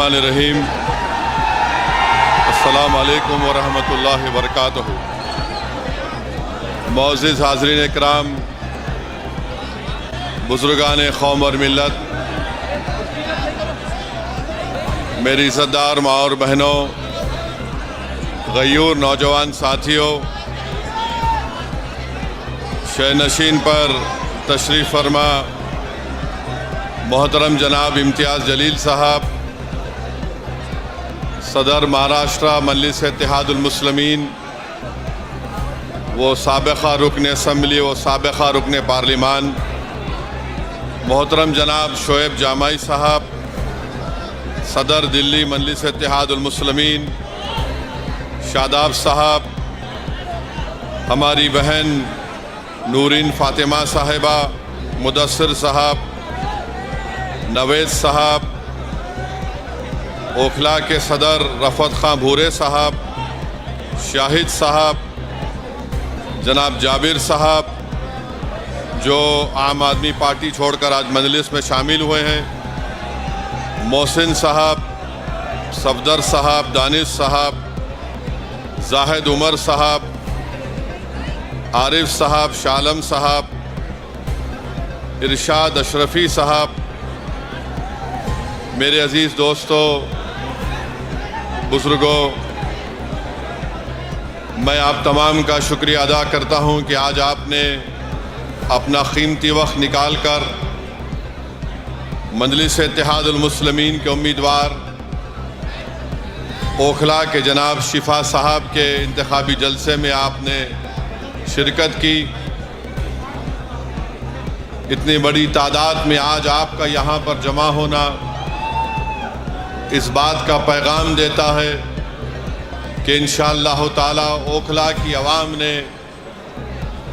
रहीम। अस्सलाम वालेकुम व रहमतुल्लाहि व बरकातहू। मुअज़्ज़िज़ हाज़रीन इकराम, बुज़ुर्गान कौम और मिल्लत, मेरी इज़्ज़तदार माँ और बहनों, गयूर नौजवान साथियों, शहनशीन पर तशरीफ़ फरमा मोहतरम जनाब इम्तियाज़ जलील साहब, सदर महाराष्ट्र मजलिस इत्तेहादुल मुस्लिमीन, वो साबिक़ा रुकन असम्बली, वो साबिक़ा रुकन पार्लिमान मोहतरम जनाब शोएब जामाई साहब, सदर दिल्ली मजलिस इत्तेहादुल मुस्लिमीन शादाब साहब, हमारी बहन नूरीन फ़ातिमा साहिबा, मुदस्सिर साहब, नवेद साहब, ओखला के सदर रफ़त खां भूरे साहब, शाहिद साहब, जनाब जाबिर साहब जो आम आदमी पार्टी छोड़कर आज मजलिस में शामिल हुए हैं, मोहसिन साहब, सफदर साहब, दानिश साहब, जाहिद उमर साहब, आरिफ साहब, शालम साहब, इरशाद अशरफी साहब, मेरे अज़ीज़ दोस्तों, बुज़ुर्गों, मैं आप तमाम का शुक्रिया अदा करता हूं कि आज आपने अपना कीमती वक्त निकाल कर मजलिस इत्तेहादुल मुस्लिमीन के उम्मीदवार ओखला के जनाब शिफा साहब के इंतखाबी जलसे में आपने शिरकत की। इतनी बड़ी तादाद में आज आपका यहाँ पर जमा होना इस बात का पैगाम देता है कि इंशाअल्लाह ताला ओखला की आवाम ने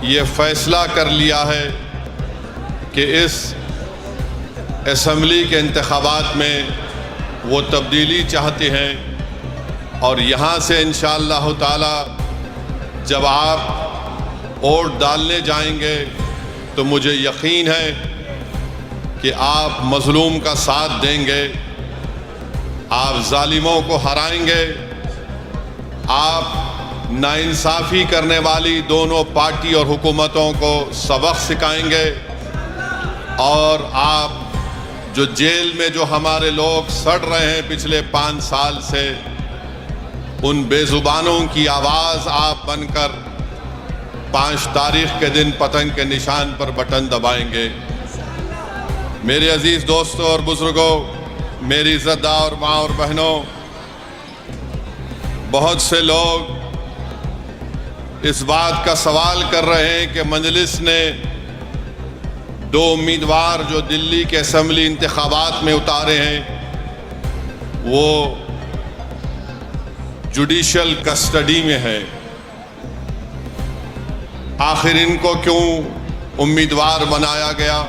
ये फ़ैसला कर लिया है कि इस असम्बली के इंतखाबात में वो तब्दीली चाहते हैं, और यहाँ से इंशाअल्लाह ताला जब आप वोट डालने जाएंगे तो मुझे यकीन है कि आप मज़लूम का साथ देंगे, आप जालिमों को हराएंगे, आप नाइंसाफ़ी करने वाली दोनों पार्टी और हुकूमतों को सबक सिखाएंगे, और आप जो जेल में जो हमारे लोग सड़ रहे हैं पिछले 5 साल से, उन बेजुबानों की आवाज़ आप बनकर 5 तारीख के दिन पतंग के निशान पर बटन दबाएंगे। मेरे अजीज़ दोस्तों और बुज़ुर्गों, मेरी इज़्ज़तदार माँ और बहनों, बहुत से लोग इस बात का सवाल कर रहे हैं कि मजलिस ने 2 उम्मीदवार जो दिल्ली के असम्बली इंतखाबात में उतारे हैं वो जुडिशल कस्टडी में है, आखिर इनको क्यों उम्मीदवार बनाया गया?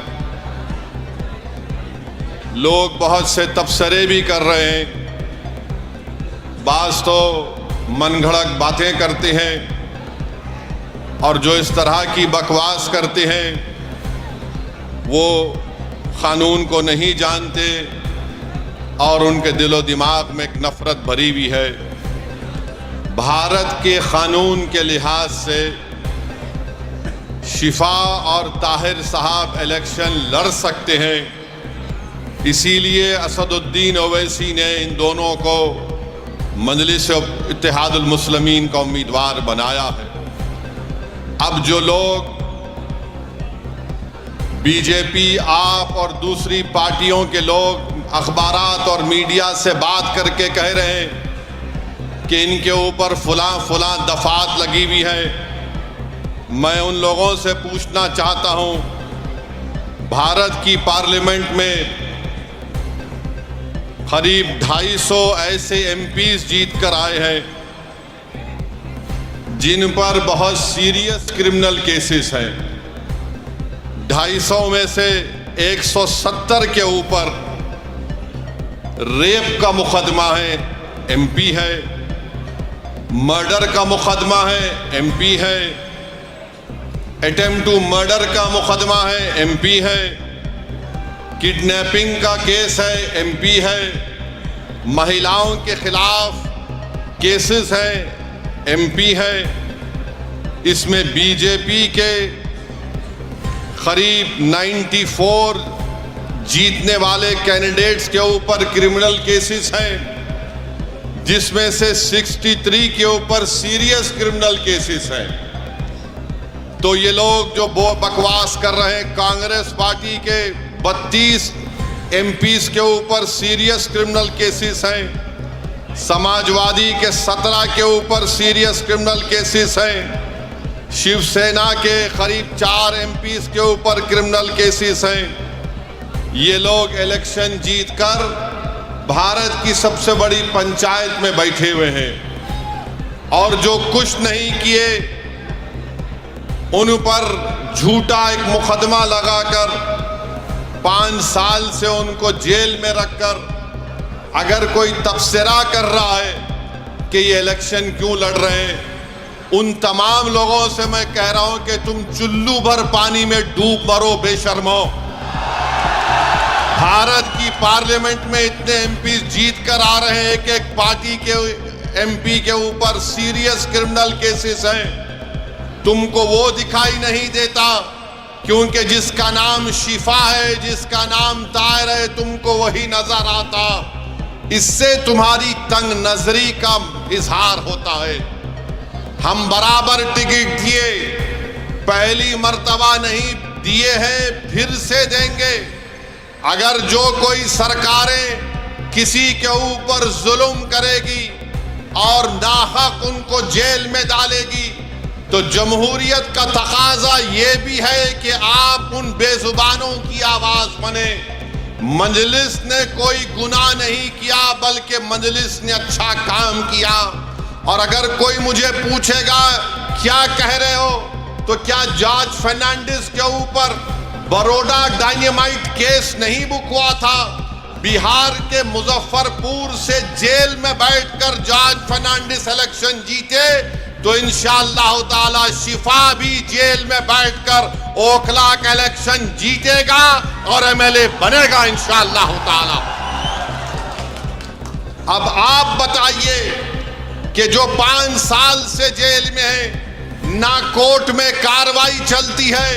लोग बहुत से तबसरे भी कर रहे हैं, बाज़ तो मनगढ़ंत बातें करते हैं, और जो इस तरह की बकवास करते हैं वो क़ानून को नहीं जानते और उनके दिलो दिमाग में एक नफ़रत भरी हुई है। भारत के क़ानून के लिहाज से शिफा और ताहिर साहब इलेक्शन लड़ सकते हैं, इसीलिए असदुद्दीन ओवैसी ने इन दोनों को मजलिस इत्तेहादुल मुस्लिमीन का उम्मीदवार बनाया है। अब जो लोग बीजेपी, आप और दूसरी पार्टियों के लोग अखबारात और मीडिया से बात करके कह रहे हैं कि इनके ऊपर फलां दफात लगी हुई है, मैं उन लोगों से पूछना चाहता हूं, भारत की पार्लियामेंट में करीब 250 ऐसे MPs जीत कर आए हैं जिन पर बहुत सीरियस क्रिमिनल केसेस हैं। 250 में से 170 के ऊपर रेप का मुकदमा है, MP है, मर्डर का मुकदमा है, MP है, अटेम्प्ट टू मर्डर का मुकदमा है, MP है, किडनैपिंग का केस है, MP है, महिलाओं के खिलाफ केसेस हैं, एमपी है, इसमें बीजेपी के करीब 94 जीतने वाले कैंडिडेट्स के ऊपर क्रिमिनल केसेस हैं, जिसमें से 63 के ऊपर सीरियस क्रिमिनल केसेस हैं। तो ये लोग जो बकवास कर रहे हैं, कांग्रेस पार्टी के 32 एमपीज के ऊपर सीरियस क्रिमिनल केसेस हैं, समाजवादी के 17 के ऊपर सीरियस क्रिमिनल केसेस हैं, शिवसेना के करीब 4 एमपीज के ऊपर क्रिमिनल केसेस हैं। ये लोग इलेक्शन जीतकर भारत की सबसे बड़ी पंचायत में बैठे हुए हैं और जो कुछ नहीं किए उन पर झूठा एक मुकदमा लगाकर 5 साल से उनको जेल में रखकर अगर कोई तबसरा कर रहा है कि ये इलेक्शन क्यों लड़ रहे हैं, उन तमाम लोगों से मैं कह रहा हूं कि तुम चुल्लू भर पानी में डूब मरो बेशर्मो। भारत की पार्लियामेंट में इतने एमपी जीत कर आ रहे हैं कि एक पार्टी के एमपी के ऊपर सीरियस क्रिमिनल केसेस हैं। तुमको वो दिखाई नहीं देता क्योंकि जिसका नाम शिफा है, जिसका नाम ताहिर है, तुमको वही नजर आता। इससे तुम्हारी तंग नजरी का इजहार होता है। हम बराबर टिकट दिए, पहली मर्तबा नहीं दिए हैं, फिर से देंगे। अगर जो कोई सरकारें किसी के ऊपर जुल्म करेगी और नाहक उनको जेल में डालेगी, तो जमहूरियत का तकाजा ये भी है कि आप उन बेजुबानों की आवाज बने। मजलिस ने कोई गुनाह नहीं किया, बल्कि मजलिस ने अच्छा काम किया। और अगर कोई मुझे पूछेगा क्या कह रहे हो, तो क्या जॉर्ज फर्नांडिस के ऊपर बड़ौदा डायनामाइट केस नहीं बुक हुआ था? बिहार के मुजफ्फरपुर से जेल में बैठकर जॉर्ज फर्नांडिस इलेक्शन जीते, तो इंशाअल्लाह ताला शिफा भी जेल में बैठकर ओखला का इलेक्शन जीतेगा और एमएलए बनेगा इंशाअल्लाह ताला। अब आप बताइए कि जो 5 साल से जेल में है, ना कोर्ट में कार्रवाई चलती है,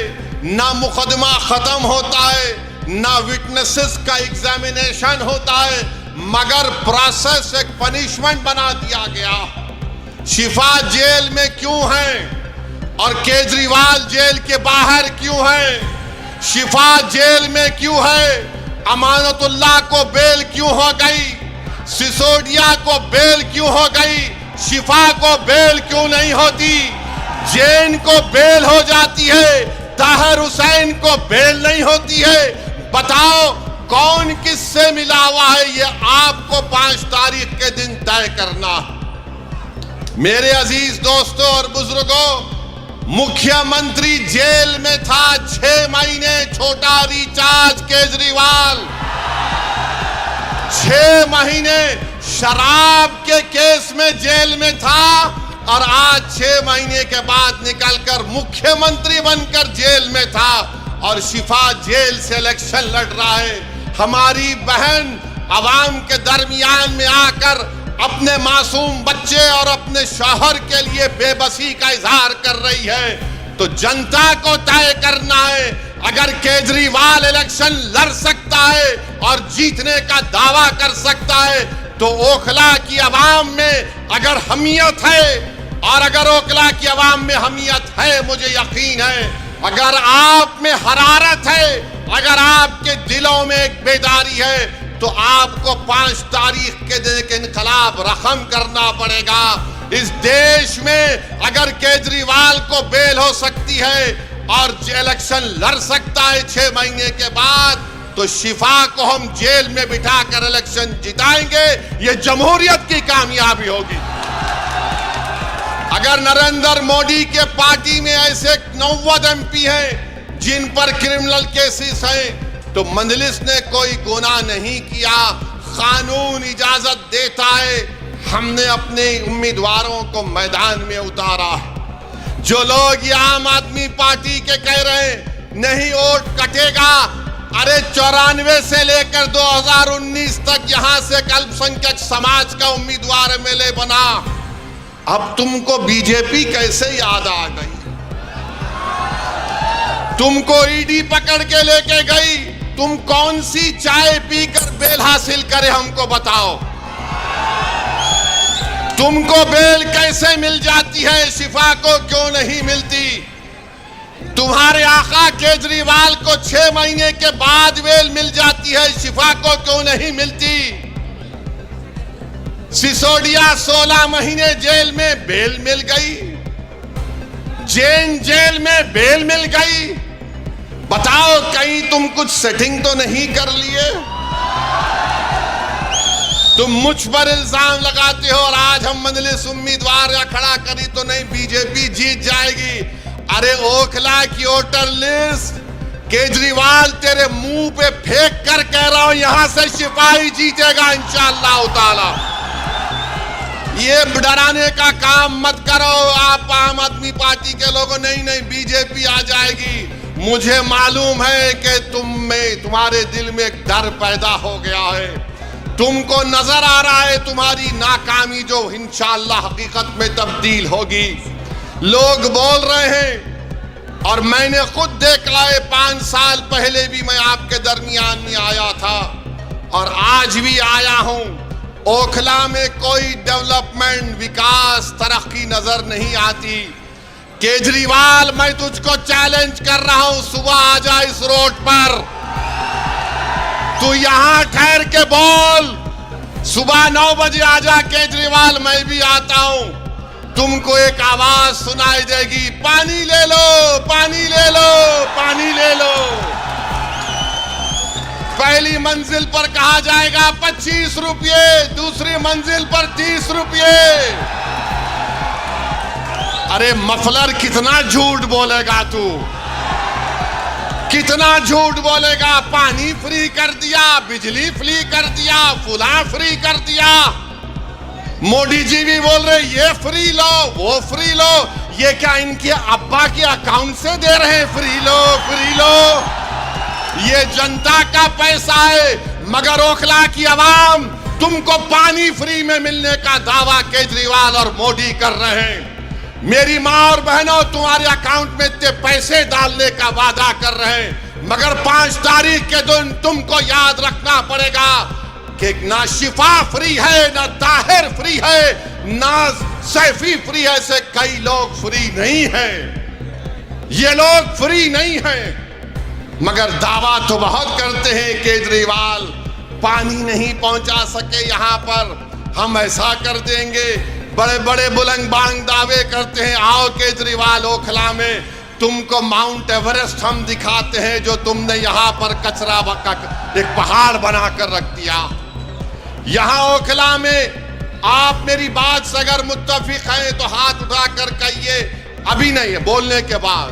ना मुकदमा खत्म होता है, ना विटनेसेस का एग्जामिनेशन होता है, मगर प्रोसेस एक पनिशमेंट बना दिया गया। शिफा जेल में क्यों है और केजरीवाल जेल के बाहर क्यों है? शिफा जेल में क्यों है? अमानतुल्लाह को बेल क्यों हो गई? सिसोदिया को बेल क्यों हो गई? शिफा को बेल क्यों नहीं होती? जैन को बेल हो जाती है, ताहिर हुसैन को बेल नहीं होती है। बताओ कौन किससे मिला हुआ है? ये आपको 5 तारीख के दिन तय करना। मेरे अजीज दोस्तों और बुजुर्गों, मुख्यमंत्री जेल में था 6 महीने, छोटा रिचार्ज केजरीवाल 6 महीने शराब के केस में जेल में था और आज 6 महीने के बाद निकलकर मुख्यमंत्री बनकर जेल में था और शिफा जेल से इलेक्शन लड़ रहा है। हमारी बहन अवाम के दरमियान में आकर अपने मासूम बच्चे और अपने शौहर के लिए बेबसी का इजहार कर रही है। तो जनता को तय करना है, अगर केजरीवाल इलेक्शन लड़ सकता है और जीतने का दावा कर सकता है, तो ओखला की आवाम में अगर हमीयत है, और अगर ओखला की आवाम में हमीयत है, मुझे यकीन है, अगर आप में हरारत है, अगर आपके दिलों में एक बेदारी है, तो आपको 5 तारीख के दिन एक इनकलाब रकम करना पड़ेगा। इस देश में अगर केजरीवाल को बेल हो सकती है और इलेक्शन लड़ सकता है 6 महीने के बाद, तो शिफा को हम जेल में बिठाकर इलेक्शन जिताएंगे। ये जमहूरियत की कामयाबी होगी। अगर नरेंद्र मोदी के पार्टी में ऐसे 90 एमपी हैं जिन पर क्रिमिनल केसेस हैं, तो मजलिस ने कोई गुनाह नहीं किया, कानून इजाजत देता है, हमने अपने उम्मीदवारों को मैदान में उतारा। जो लोग ये आम आदमी पार्टी के कह रहे हैं नहीं वोट कटेगा, अरे 94 से लेकर 2019 तक यहां से अल्पसंख्यक समाज का उम्मीदवार एमएलए बना। अब तुमको बीजेपी कैसे याद आ गई? तुमको ईडी पकड़ के लेके गई। तुम कौन सी चाय पीकर बेल हासिल करे हमको बताओ। तुमको बेल कैसे मिल जाती है, शिफा को क्यों नहीं मिलती? तुम्हारे आका केजरीवाल को 6 महीने के बाद बेल मिल जाती है, शिफा को क्यों नहीं मिलती? सिसोदिया 16 महीने जेल में बेल मिल गई, जैन जेल में बेल मिल गई। बताओ कहीं तुम कुछ सेटिंग तो नहीं कर लिए? तुम मुझ पर इल्जाम लगाते हो और आज हम मजलिस उम्मीदवार या खड़ा करी तो नहीं बीजेपी जीत जाएगी। अरे ओखला की वोटर लिस्ट केजरीवाल तेरे मुंह पे फेंक कर कह रहा हूं, यहां से सिपाही जीतेगा इंशाअल्लाह ताला। ये डराने का काम मत करो आप आम आदमी पार्टी के लोगों। नहीं बीजेपी आ जाएगी। मुझे मालूम है कि तुम्हारे दिल में एक डर पैदा हो गया है। तुमको नजर आ रहा है तुम्हारी नाकामी जो इंशाअल्लाह हकीकत में तब्दील होगी। लोग बोल रहे हैं और मैंने खुद देखा है, 5 साल पहले भी मैं आपके दरमियान में आया था और आज भी आया हूं। ओखला में कोई डेवलपमेंट, विकास, तरक्की नजर नहीं आती। केजरीवाल मैं तुझको चैलेंज कर रहा हूं, सुबह आ जा इस रोड पर, तू यहां ठहर के बोल। सुबह 9 बजे आ जा केजरीवाल, मैं भी आता हूं। तुमको एक आवाज सुनाई देगी, पानी ले लो, पानी ले लो, पानी ले लो। पहली मंजिल पर कहा जाएगा 25 रुपये, दूसरी मंजिल पर 30 रुपये। अरे मफलर कितना झूठ बोलेगा तू, कितना झूठ बोलेगा। पानी फ्री कर दिया, बिजली फ्री कर दिया, फुला फ्री कर दिया। मोदी जी भी बोल रहे ये फ्री लो, वो फ्री लो। ये क्या इनके अब्बा के अकाउंट से दे रहे हैं? फ्री लो, फ्री लो। ये जनता का पैसा है, मगर ओखला की आवाम तुमको पानी फ्री में मिलने का दावा केजरीवाल और मोदी कर रहे हैं। मेरी माँ और बहनों, तुम्हारे अकाउंट में इतने पैसे डालने का वादा कर रहे हैं, मगर 5 तारीख के दिन तुमको याद रखना पड़ेगा कि ना शिफा फ्री है, ना ताहिर फ्री है, ना सैफी फ्री है। ऐसे कई लोग फ्री नहीं हैं। ये लोग फ्री नहीं हैं, मगर दावा तो बहुत करते हैं केजरीवाल पानी नहीं पहुंचा सके यहां पर, हम ऐसा कर देंगे। बड़े बड़े बुलंद बांग दावे करते हैं। आओ केजरीवाल, ओखला में तुमको माउंट एवरेस्ट हम दिखाते हैं, जो तुमने यहां पर कचरा एक पहाड़ बनाकर रख दिया। यहां ओखला में आप मेरी बात से अगर मुत्तफिक हैं तो हाथ उठाकर कहिए। अभी नहीं है, बोलने के बाद।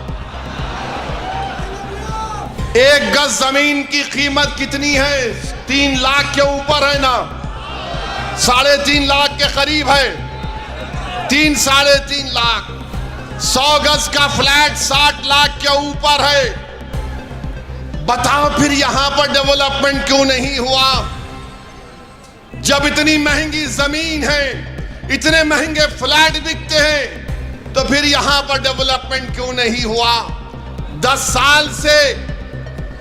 1 गज जमीन की कीमत कितनी है? 3 लाख के ऊपर है ना, 3.5 लाख के करीब है, 3-3.5 लाख। 100 गज का फ्लैट 60 लाख के ऊपर है। बताओ फिर यहां पर डेवलपमेंट क्यों नहीं हुआ? जब इतनी महंगी जमीन है, इतने महंगे फ्लैट बिकते हैं, तो फिर यहां पर डेवलपमेंट क्यों नहीं हुआ? 10 साल से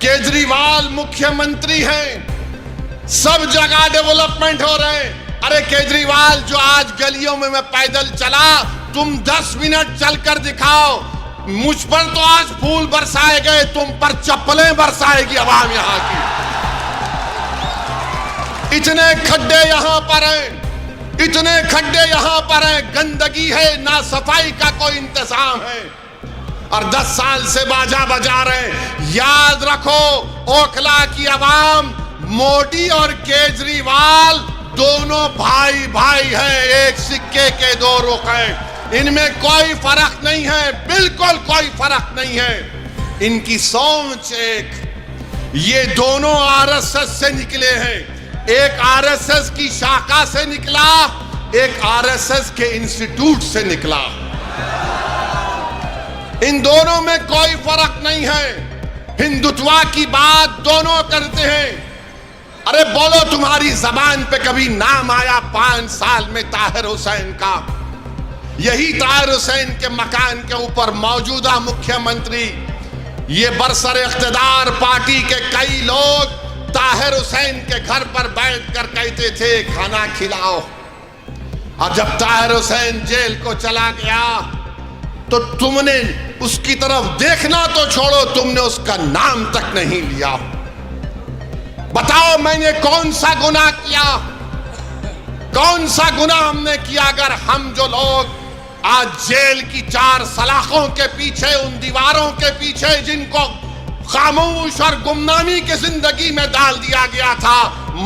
केजरीवाल मुख्यमंत्री हैं, सब जगह डेवलपमेंट हो रहे हैं। अरे केजरीवाल, जो आज गलियों में मैं पैदल चला, तुम 10 मिनट चलकर दिखाओ। मुझ पर तो आज फूल बरसाए गए, तुम पर चप्पलें बरसाएगी आवाम यहां की। इतने खड्डे यहां पर हैं, इतने खड्डे यहां पर हैं, गंदगी है, ना सफाई का कोई इंतजाम है, और 10 साल से बाजा बजा रहे। याद रखो, ओखला की आवाम मोदी और केजरीवाल दोनों भाई भाई हैं, एक सिक्के के 2 रुख हैं। इनमें कोई फर्क नहीं है, बिल्कुल कोई फर्क नहीं है। इनकी सोच एक। ये दोनों आरएसएस से निकले हैं। एक आरएसएस की शाखा से निकला, एक आरएसएस के इंस्टीट्यूट से निकला। इन दोनों में कोई फर्क नहीं है। हिंदुत्वा की बात दोनों करते हैं। अरे बोलो, तुम्हारी जबान पे कभी नाम आया 5 साल में ताहिर हुसैन का? यही ताहिर हुसैन के मकान के ऊपर मौजूदा मुख्यमंत्री, ये बरसर इख्तिदार पार्टी के कई लोग ताहिर हुसैन के घर पर बैठकर कहते थे खाना खिलाओ। और जब ताहिर हुसैन जेल को चला गया तो तुमने उसकी तरफ देखना तो छोड़ो, तुमने उसका नाम तक नहीं लिया। बताओ मैंने कौन सा गुनाह किया? कौन सा गुनाह हमने किया? अगर हम जो लोग आज जेल की 4 सलाखों के पीछे, उन दीवारों के पीछे जिनको खामोश और गुमनामी की जिंदगी में डाल दिया गया था,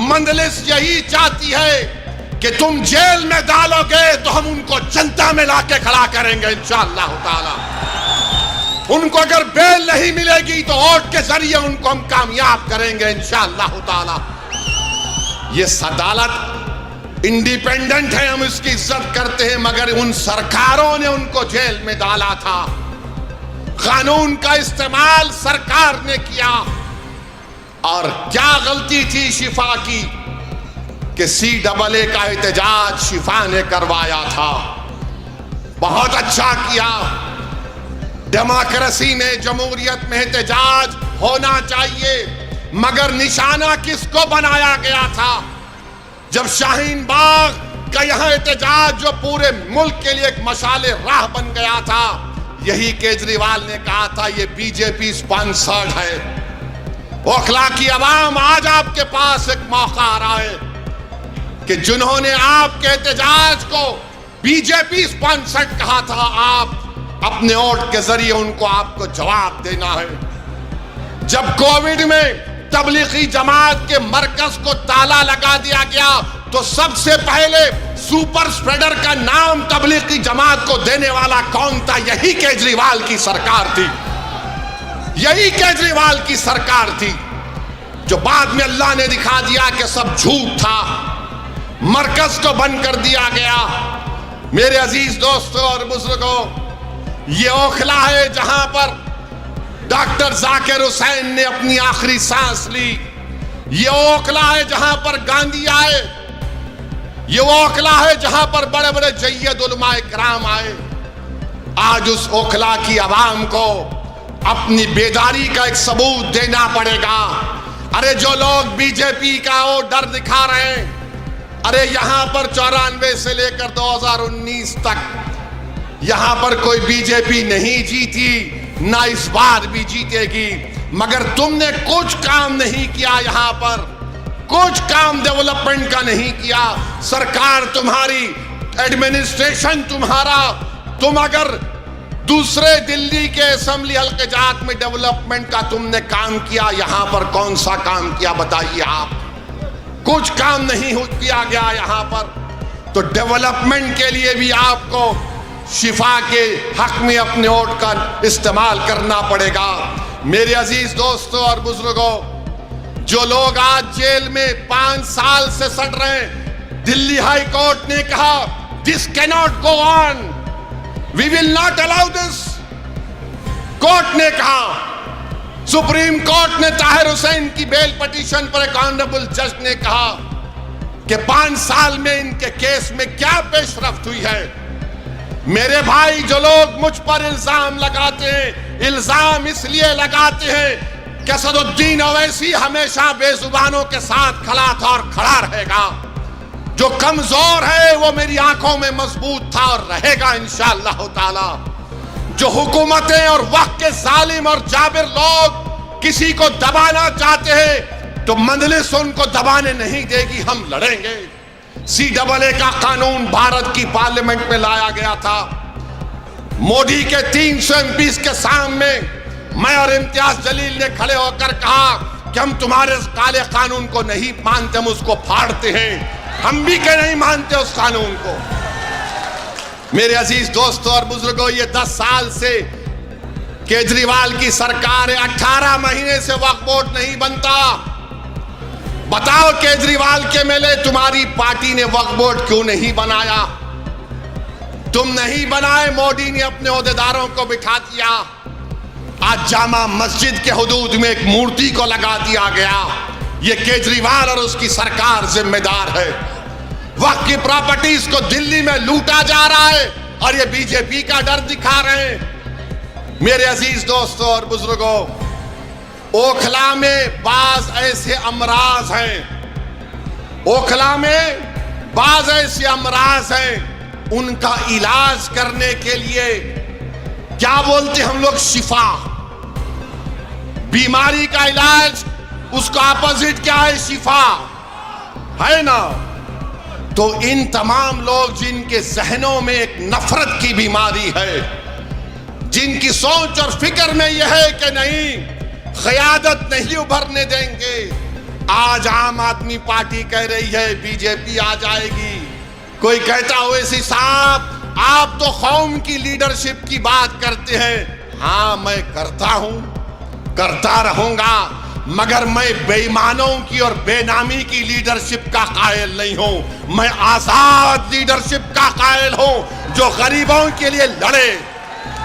मंजलिस यही चाहती है कि तुम जेल में डालोगे तो हम उनको जनता में लाके खड़ा करेंगे इंशाअल्लाह ताला। उनको अगर बेल नहीं मिलेगी तो वोट के जरिए उनको हम कामयाब करेंगे इंशाअल्लाह ताला। ये अदालत इंडिपेंडेंट है, हम इसकी इज्जत करते हैं, मगर उन सरकारों ने उनको जेल में डाला था। कानून का इस्तेमाल सरकार ने किया। और क्या गलती थी शिफा की कि CAA का एहतजाज शिफा ने करवाया था। बहुत अच्छा किया। डेमोक्रेसी में, जमहूरियत में एहतजाज होना चाहिए, मगर निशाना किसको बनाया गया था? जब शाहीन बाग का यहां एहतजाज जो पूरे मुल्क के लिए एक मशाले राह बन गया था, यही केजरीवाल ने कहा था ये बीजेपी स्पॉन्सर्ड है। ओखला की आवाम, आज आपके पास एक मौका आ रहा है कि जिन्होंने आपके एहतजाज को बीजेपी स्पॉन्सर्ड कहा था, आप अपने वोट के जरिए उनको आपको जवाब देना है। जब कोविड में तबलीगी जमात के मरकज को ताला लगा दिया गया तो सबसे पहले सुपर स्प्रेडर का नाम तबलीगी जमात को देने वाला कौन था? यही केजरीवाल की सरकार थी। यही केजरीवाल की सरकार थी, जो बाद में अल्लाह ने दिखा दिया कि सब झूठ था, मरकज को बंद कर दिया गया। मेरे अजीज दोस्तों और बुजुर्गों, ये ओखला है जहां पर डॉक्टर जाकिर हुसैन ने अपनी आखिरी सांस ली। ये ओखला है जहां पर गांधी आए। ये ओखला है जहां पर बड़े बड़े जय्यद उलमा इकराम आए। आज उस ओखला की आवाम को अपनी बेदारी का एक सबूत देना पड़ेगा। अरे जो लोग बीजेपी का वो डर दिखा रहे हैं, अरे यहां पर 94 से लेकर 2019 तक यहां पर कोई बीजेपी नहीं जीती, ना इस बार भी जीतेगी, मगर तुमने कुछ काम नहीं किया। यहां पर कुछ काम डेवलपमेंट का नहीं किया। सरकार तुम्हारी, एडमिनिस्ट्रेशन तुम्हारा, तुम अगर दूसरे दिल्ली के असेंबली हल्के जात में डेवलपमेंट का तुमने काम किया, यहां पर कौन सा काम किया बताइए आप? कुछ काम नहीं किया गया यहां पर। तो डेवलपमेंट के लिए भी आपको शिफा के हक में अपने वोट का इस्तेमाल करना पड़ेगा। मेरे अजीज दोस्तों और बुजुर्गों, जो लोग आज जेल में 5 साल से सड़ रहे हैं, दिल्ली हाई कोर्ट ने कहा this cannot go on, we will not allow this. Court ने कहा, सुप्रीम कोर्ट ने ताहिर हुसैन की बेल पिटीशन पर एक ऑनरेबल जज ने कहा कि 5 साल में इनके केस में क्या पेशरफ्त हुई है। मेरे भाई, जो लोग मुझ पर इल्जाम लगाते हैं, इल्जाम इसलिए लगाते हैं कि असदुद्दीन ओवैसी हमेशा बेजुबानों के साथ खड़ा था और खड़ा रहेगा। जो कमजोर है वो मेरी आंखों में मजबूत था और रहेगा इंशाअल्लाह ताला। जो हुकूमतें और वक्त के जालिम और जाबिर लोग किसी को दबाना चाहते हैं तो मंजलिस उनको दबाने नहीं देगी, हम लड़ेंगे। CAA का कानून भारत की पार्लियामेंट में लाया गया था। मोदी के 300 MPs के सामने मैं और इम्तियाज जलील ने खड़े होकर कहा कि हम तुम्हारे काले कानून को नहीं मानते, हम उसको फाड़ते हैं। हम भी के नहीं मानते उस कानून को। मेरे अजीज दोस्तों और बुजुर्गों, ये 10 साल से केजरीवाल की सरकार है, 18 महीने से वक्फ बोर्ड नहीं बनता। बताओ केजरीवाल के मेले तुम्हारी पार्टी ने वक्फ बोर्ड क्यों नहीं बनाया? तुम नहीं बनाए, मोदी ने अपने ओहदेदारों को बिठा दिया। आज जामा मस्जिद के हुदूद में एक मूर्ति को लगा दिया गया। ये केजरीवाल और उसकी सरकार जिम्मेदार है। वक्त की प्रॉपर्टीज को दिल्ली में लूटा जा रहा है और ये बीजेपी का डर दिखा रहे हैं। मेरे अजीज दोस्तों और बुजुर्गों, ओखला में बाज ऐसे अमराज हैं, ओखला में बाज ऐसे अमराज हैं, उनका इलाज करने के लिए क्या बोलते हम लोग, शिफा। बीमारी का इलाज, उसका अपोजिट क्या है, शिफा, है ना। तो इन तमाम लोग जिनके जहनों में एक नफरत की बीमारी है, जिनकी सोच और फिक्र में यह है कि नहीं, क़यादत नहीं उभरने देंगे। आज आम आदमी पार्टी कह रही है बीजेपी आ जाएगी। कोई कहता ओवैसी साहब आप तो कौम की लीडरशिप की बात करते हैं। हाँ, मैं करता हूं, करता रहूंगा, मगर मैं बेईमानों की और बेनामी की लीडरशिप का कायल नहीं हूं। मैं आजाद लीडरशिप का कायल हूं जो गरीबों के लिए लड़े।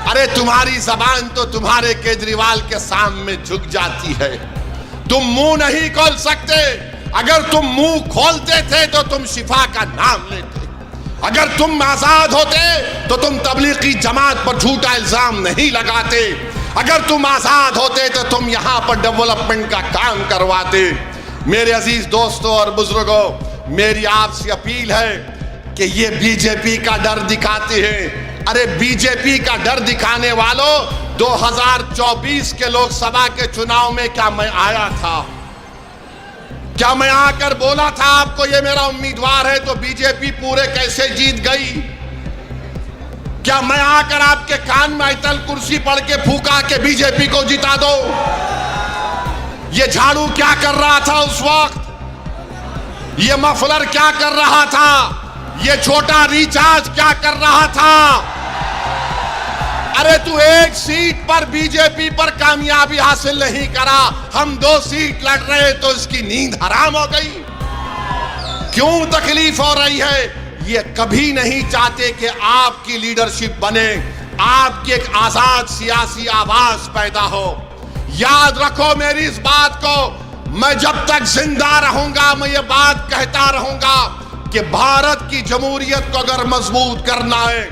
अरे तुम्हारी जबान तो तुम्हारे केजरीवाल के सामने झुक जाती है, तुम मुंह नहीं खोल सकते। अगर तुम मुंह खोलते थे तो तुम शिफा का नाम लेते। अगर तुम आजाद होते तो तुम तबलीगी जमात पर झूठा इल्जाम नहीं लगाते। अगर तुम आजाद होते तो तुम यहां पर डेवलपमेंट का काम करवाते। मेरे अजीज दोस्तों और बुजुर्गों, मेरी आपसे अपील है कि ये बीजेपी का डर दिखाते हैं। अरे बीजेपी का डर दिखाने वालों, 2024 के लोकसभा के चुनाव में क्या मैं आया था? क्या मैं आकर बोला था आपको ये मेरा उम्मीदवार है तो बीजेपी पूरे कैसे जीत गई? क्या मैं आकर आपके कान में आयतल कुर्सी पढ़ के फूका के बीजेपी को जिता दो? ये झाड़ू क्या कर रहा था उस वक्त? ये मफलर क्या कर रहा था? ये छोटा रिचार्ज क्या कर रहा था? अरे तू एक सीट पर बीजेपी पर कामयाबी हासिल नहीं करा, हम 2 सीट लड़ रहे तो इसकी नींद हराम हो गई। क्यों तकलीफ हो रही है? ये कभी नहीं चाहते कि आपकी लीडरशिप बने, आपकी एक आजाद सियासी आवाज पैदा हो। याद रखो मेरी इस बात को, मैं जब तक जिंदा रहूंगा मैं ये बात कहता रहूंगा कि भारत की जमहूरियत को अगर मजबूत करना है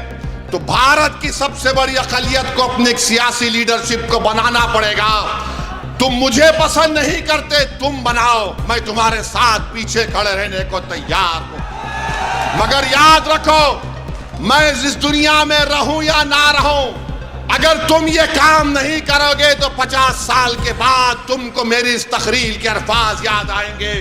तो भारत की सबसे बड़ी अक़लियत को अपनी एक सियासी लीडरशिप को बनाना पड़ेगा। तुम मुझे पसंद नहीं करते, तुम बनाओ, मैं तुम्हारे साथ पीछे खड़े रहने को तैयार हूं। मगर याद रखो, मैं इस दुनिया में रहूं या ना रहूं, अगर तुम ये काम नहीं करोगे तो 50 साल के बाद तुमको मेरी इस तकरीर के अल्फाज याद आएंगे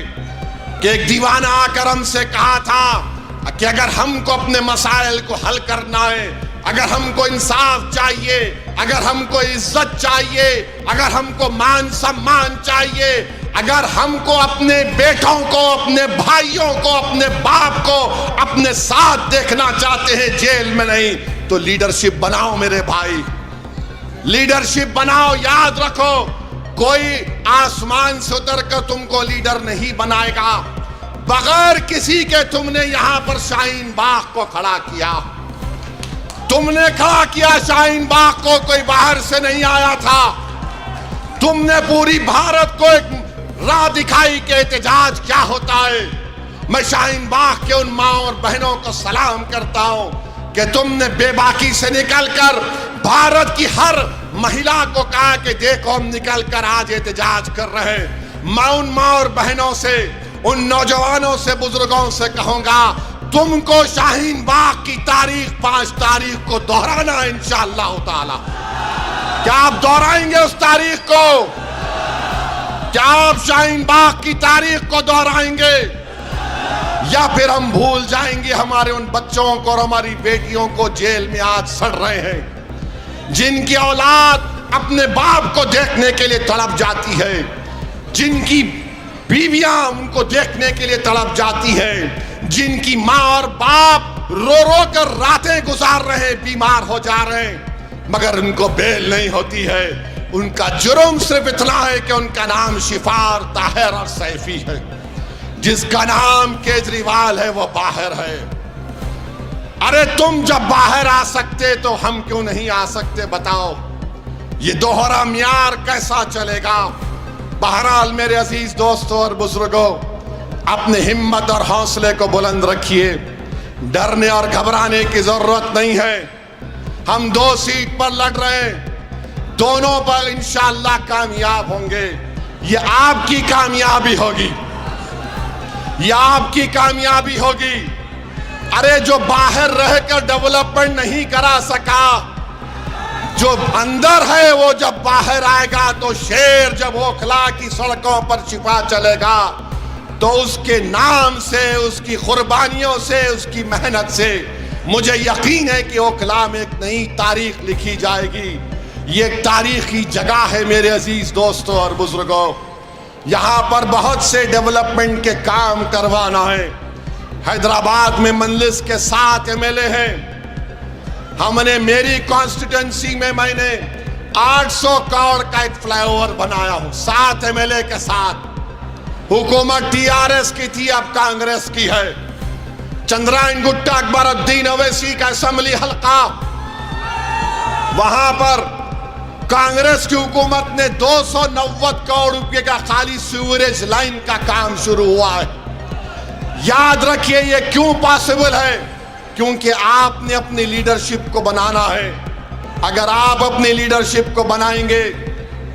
कि एक दीवाना आकर हमसे कहा था कि अगर हमको अपने मसाइल को हल करना है, अगर हमको इंसाफ चाहिए, अगर हमको इज्जत चाहिए, अगर हमको मान सम्मान चाहिए, अगर हमको अपने बेटों को, अपने भाइयों को, अपने बाप को अपने साथ देखना चाहते हैं, जेल में नहीं, तो लीडरशिप बनाओ मेरे भाई, लीडरशिप बनाओ। याद रखो, कोई आसमान से उतर कर तुमको लीडर नहीं बनाएगा। बगैर किसी के तुमने यहां पर शाहीन बाग को खड़ा किया, तुमने खड़ा किया शाहीन बाग को, कोई बाहर से नहीं आया था। तुमने पूरी भारत को एक राह दिखाई कि एहतजाज क्या होता है। मैं शाहीन बाग के उन माँ और बहनों को सलाम करता हूं कि तुमने बेबाकी से निकलकर भारत की हर महिला को कहा कि देखो हम निकलकर आज एहतजाज कर रहे हैं। मैं उन माँ और बहनों से, उन नौजवानों से, बुजुर्गों से कहूंगा, तुमको शाहीन बाग की तारीख 5 तारीख को दोहराना है इंशाअल्लाह ताला। क्या आप दोहराएंगे उस तारीख को? क्या आप शाहीन बाग की तारीख को दोहराएंगे, या फिर हम भूल जाएंगे हमारे उन बच्चों को और हमारी बेटियों को जेल में आज सड़ रहे हैं, जिनकी औलाद अपने बाप को देखने के लिए तड़प जाती है, जिनकी बीवियां उनको देखने के लिए तड़प जाती है, जिनकी माँ और बाप रो रो कर रातें गुजार रहे, बीमार हो जा रहे हैं, मगर उनको बेल नहीं होती है। उनका जुर्म सिर्फ इतना है कि उनका नाम शिफार, ताहिर और सैफी है। जिसका नाम केजरीवाल है वो बाहर है। अरे तुम जब बाहर आ सकते तो हम क्यों नहीं आ सकते बताओ? ये दोहरा म्यार कैसा चलेगा? बहरहाल मेरे अजीज दोस्तों और बुजुर्गों, अपनी हिम्मत और हौसले को बुलंद रखिए। डरने और घबराने की जरूरत नहीं है। हम 2 सीट पर लड़ रहे हैं, दोनों पर इंशाअल्लाह कामयाब होंगे। ये आपकी कामयाबी होगी, ये आपकी कामयाबी होगी। अरे जो बाहर रहकर डेवलपमेंट नहीं करा सका, जो अंदर है वो जब बाहर आएगा तो शेर जब ओखला की सड़कों पर छिपा चलेगा तो उसके नाम से, उसकी कुर्बानियों से, उसकी मेहनत से मुझे यकीन है कि ओखला में एक नई तारीख लिखी जाएगी। ये एक तारीखी जगह है मेरे अजीज दोस्तों और बुजुर्गों। यहाँ पर बहुत से डेवलपमेंट के काम करवाना है। हैदराबाद में मंजलिस के 7 MLA हैं। हमने मेरी कॉन्स्टिट्यूंसी में मैंने 800 करोड़ का एक फ्लाईओवर बनाया हूं 7 MLA के साथ। हुकूमत TRS की थी, अब कांग्रेस की है। चंद्रायन गुट्टा अकबरुद्दीन ओवैसी का असेंबली हल्का, वहां पर कांग्रेस की हुकूमत ने 290 करोड़ रुपए का खाली सीवरेज लाइन का काम शुरू हुआ है। याद रखिए ये क्यों पॉसिबल है? क्योंकि आपने अपनी लीडरशिप को बनाना है। अगर आप अपनी लीडरशिप को बनाएंगे,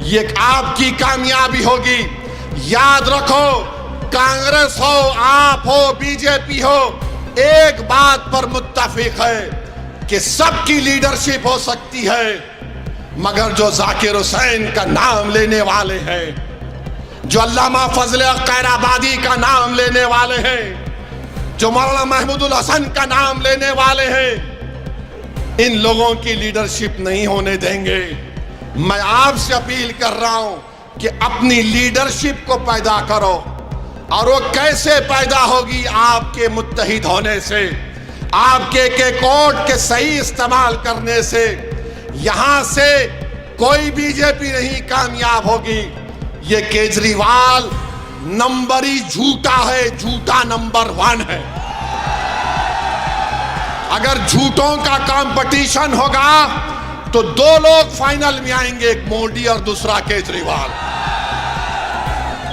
ये आपकी कामयाबी होगी। याद रखो, कांग्रेस हो, आप हो, बीजेपी हो, एक बात पर मुत्तफिक है कि सबकी लीडरशिप हो सकती है, मगर जो जाकिर हुसैन का नाम लेने वाले हैं, जो अल्लामा फजल खैराबादी का नाम लेने वाले हैं, जो मौलाना महमूदुल हसन का नाम लेने वाले हैं, इन लोगों की लीडरशिप नहीं होने देंगे। मैं आपसे अपील कर रहा हूं कि अपनी लीडरशिप को पैदा करो। और वो कैसे पैदा होगी? आपके मुत्तहिद होने से, आपके के कोड के सही इस्तेमाल करने से। यहां से कोई बीजेपी नहीं कामयाब होगी। ये केजरीवाल नंबरी झूठा है, झूठा नंबर 1 है। अगर झूठों का कंपटीशन होगा तो 2 लोग फाइनल में आएंगे, एक मोदी और दूसरा केजरीवाल।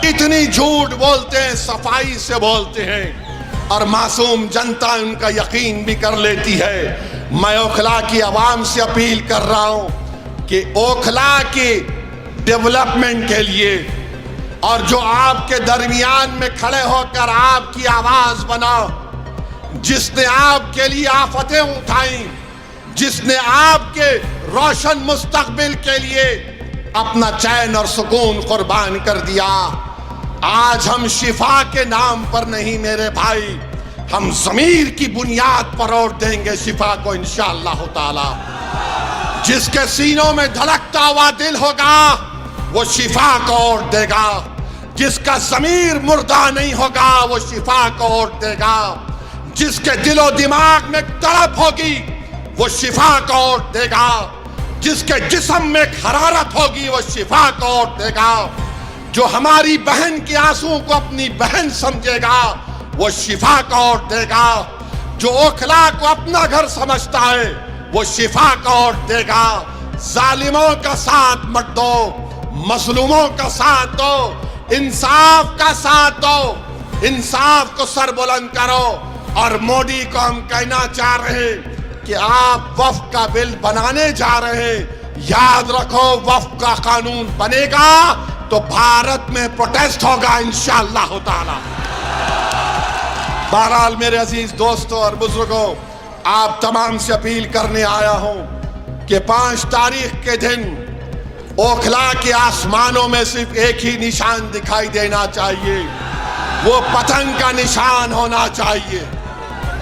इतनी झूठ बोलते हैं, सफाई से बोलते हैं, और मासूम जनता उनका यकीन भी कर लेती है। मैं ओखला की आवाम से अपील कर रहा हूं कि ओखला की डेवलपमेंट के लिए, और जो आपके दरमियान में खड़े होकर आपकी आवाज बना, जिसने आपके लिए आफतें उठाई, जिसने आपके रोशन मुस्तकबिल के लिए अपना चैन और सुकून कुर्बान कर दिया, आज हम शिफा के नाम पर नहीं मेरे भाई, हम ज़मीर की बुनियाद पर और देंगे शिफा को इंशाअल्लाह ताला। जिसके सीनों में धड़कता हुआ दिल होगा वो शिफा को और देगा। जिसका ज़मीर मुर्दा नहीं होगा वो शिफा को और देगा। जिसके दिलो दिमाग में तड़प होगी वो शिफा को और देगा। जिसके जिस्म में हरारत होगी वो शिफा को और देगा। जो हमारी बहन के आंसू को अपनी बहन समझेगा वो शिफा को और देगा। जो ओखला को अपना घर समझता है वो शिफा को और देगा। जालिमों का साथ मत दो, मजलूमों का साथ दो, इंसाफ का साथ दो, इंसाफ को सर बुलंद करो। और मोदी को हम कहना चाह रहे हैं कि आप वक्फ का बिल बनाने जा रहे हैं, याद रखो वक्फ का कानून बनेगा तो भारत में प्रोटेस्ट होगा इंशाअल्लाह ताला। बहरहाल मेरे अजीज दोस्तों और बुजुर्गों, आप तमाम से अपील करने आया हूं कि 5 तारीख के दिन ओखला के आसमानों में सिर्फ एक ही निशान दिखाई देना चाहिए, वो पतंग का निशान होना चाहिए।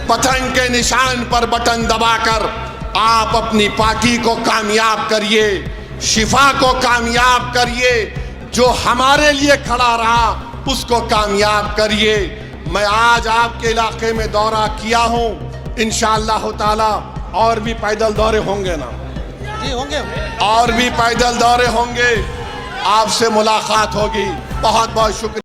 पतंग के निशान पर बटन दबाकर आप अपनी पार्टी को कामयाब करिए, शिफा को कामयाब करिए, जो हमारे लिए खड़ा रहा उसको कामयाब करिए। मैं आज आपके इलाके में दौरा किया हूं, इंशाअल्लाह ताला और भी पैदल दौरे होंगे ना जी, होंगे और भी पैदल दौरे होंगे, आपसे मुलाकात होगी। बहुत बहुत शुक्रिया।